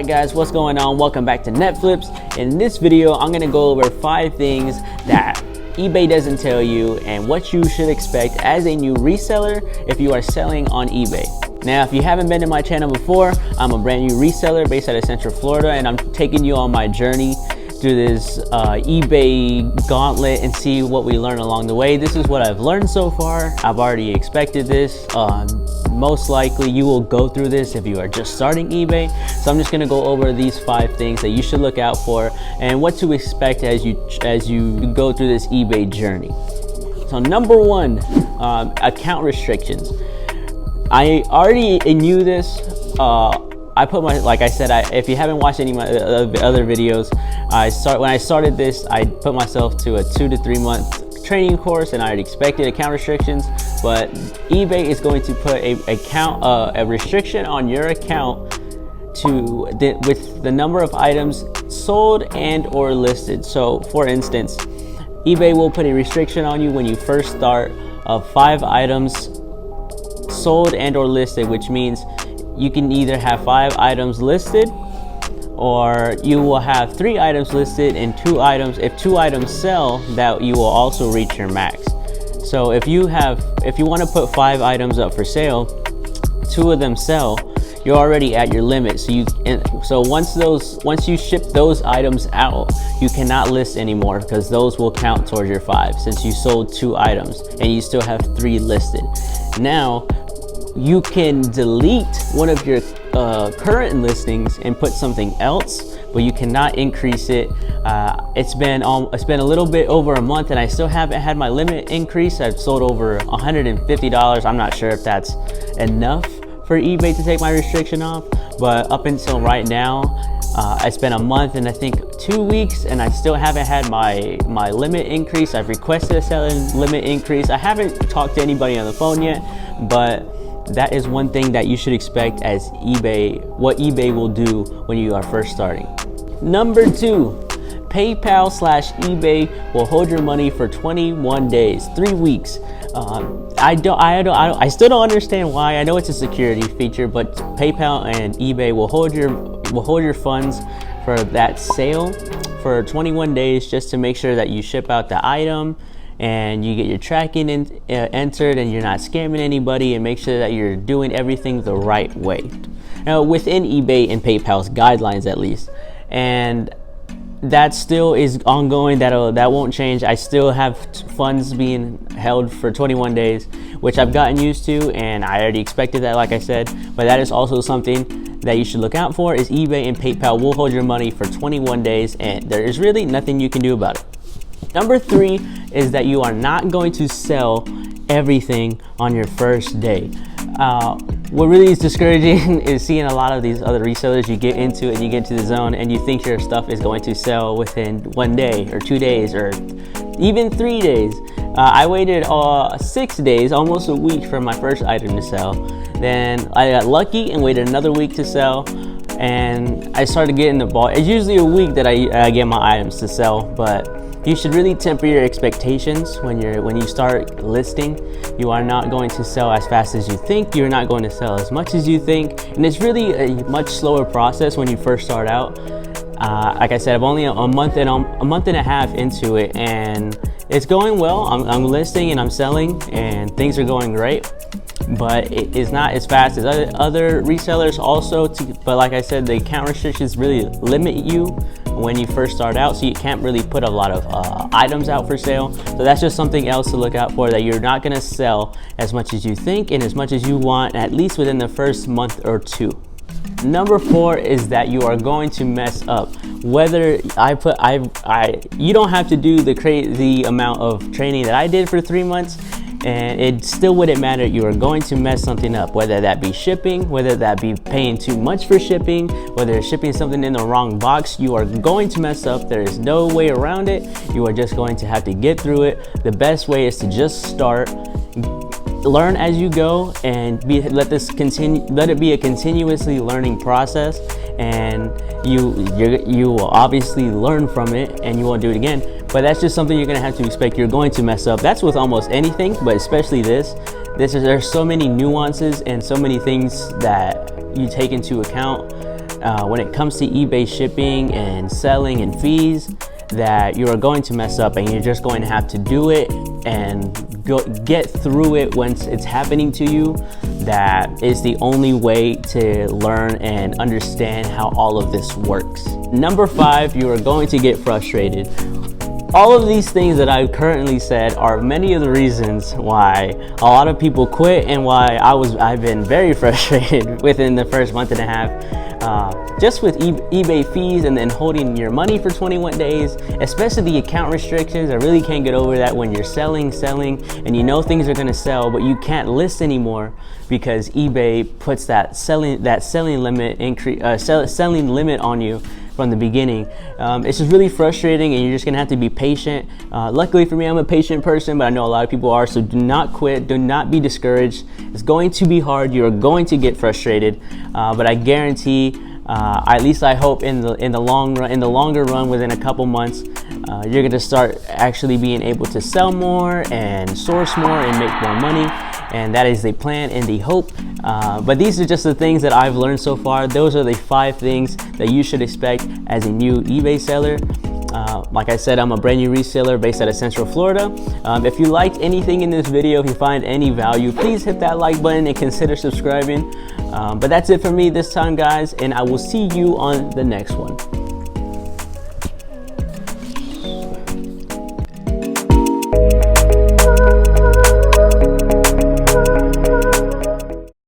Alright guys, what's going on? Welcome back to Netflips. In this video, I'm going to go over 5 things that eBay doesn't tell you and what you should expect as a new reseller if you are selling on eBay. Now, if you haven't been to my channel before, I'm a brand new reseller based out of Central Florida, and I'm taking you on my journey through this eBay gauntlet and see what we learn along the way. This is what I've learned so far. I've already expected this. Most likely you will go through this if you are just starting eBay. So I'm just gonna go over these 5 things that you should look out for and what to expect as you go through this eBay journey. So number 1, account restrictions. I already knew this. I put my, like I said, if you haven't watched any of my other videos, when I started this, I put myself to a 2 to 3 month training course, and I had expected account restrictions, but eBay is going to put a restriction on your account with the number of items sold and or listed. So for instance, eBay will put a restriction on you when you first start of 5 items sold and or listed, which means you can either have 5 items listed, or you will have 3 items listed and 2 items. If 2 items sell, that you will also reach your max. So if you want to put 5 items up for sale, 2 of them sell, you're already at your limit. So once you ship those items out, you cannot list anymore, because those will count towards your 5 since you sold 2 items and you still have 3 listed. Now you can delete one of your current listings and put something else, but you cannot increase it. It's been a little bit over a month and I still haven't had my limit increase. I've sold over $150. I'm not sure if that's enough for eBay to take my restriction off, but up until right now, it's been a month and I think 2 weeks, and I still haven't had my limit increase. I've requested a selling limit increase. I haven't talked to anybody on the phone yet, but that is one thing that you should expect as what eBay will do when you are first starting. Number 2, PayPal/eBay will hold your money for 21 days, 3 weeks. I still don't understand why. I know it's a security feature, but PayPal and eBay will hold your funds for that sale for 21 days, just to make sure that you ship out the item and you get your tracking entered and you're not scamming anybody, and make sure that you're doing everything the right way. Now, within eBay and PayPal's guidelines at least, and that still is ongoing. That won't change. I still have funds being held for 21 days, which I've gotten used to, and I already expected that, like I said. But that is also something that you should look out for, is eBay and PayPal will hold your money for 21 days, and there is really nothing you can do about it. Number 3 is that you are not going to sell everything on your first day. What really is discouraging is seeing a lot of these other resellers. You get into it and you get into the zone and you think your stuff is going to sell within 1 day or 2 days or even 3 days. I waited 6 days, almost a week, for my first item to sell. Then I got lucky and waited another week to sell, and I started getting the ball. It's usually a week that I get my items to sell, but you should really temper your expectations when you start listing. You are not going to sell as fast as you think. You're not going to sell as much as you think, and it's really a much slower process when you first start out. Like I said, I'm only a month and a half into it, and it's going well. I'm listing and I'm selling, and things are going great. But it is not as fast as other resellers also. But like I said, the account restrictions really limit you when you first start out, so you can't really put a lot of items out for sale. So that's just something else to look out for, that you're not going to sell as much as you think and as much as you want, at least within the first month or 2. Number 4 is that you are going to mess up. Whether you don't have to do the crazy amount of training that I did for 3 months, and it still wouldn't matter. You are going to mess something up, whether that be shipping, whether that be paying too much for shipping, whether it's shipping something in the wrong box. You are going to mess up. There is no way around it. You are just going to have to get through it. The best way is to just start, learn as you go, and let it be a continuously learning process, and you will obviously learn from it and you won't do it again. But that's just something you're going to have to expect. You're going to mess up. That's with almost anything, but especially this. There's so many nuances and so many things that you take into account when it comes to eBay shipping and selling and fees, that you are going to mess up, and you're just going to have to do it and get through it once it's happening to you. That is the only way to learn and understand how all of this works. Number 5, you are going to get frustrated. All of these things that I've currently said are many of the reasons why a lot of people quit, and why I've been very frustrated within the first month and a half. Just with eBay fees, and then holding your money for 21 days, especially the account restrictions. I really can't get over that when you're selling, and you know things are gonna sell, but you can't list anymore because eBay puts that selling limit on you from the beginning. It's just really frustrating, and you're just gonna have to be patient. Luckily for me, I'm a patient person, but I know a lot of people are, so do not quit, do not be discouraged. It's going to be hard, you're going to get frustrated, but I guarantee, at least I hope in the longer run, within a couple months, you're gonna start actually being able to sell more and source more and make more money. And that is the plan and the hope. But these are just the things that I've learned so far. Those are the 5 things that you should expect as a new eBay seller. Like I said, I'm a brand new reseller based out of Central Florida. If you liked anything in this video, if you find any value, please hit that like button and consider subscribing. But that's it for me this time, guys, and I will see you on the next one.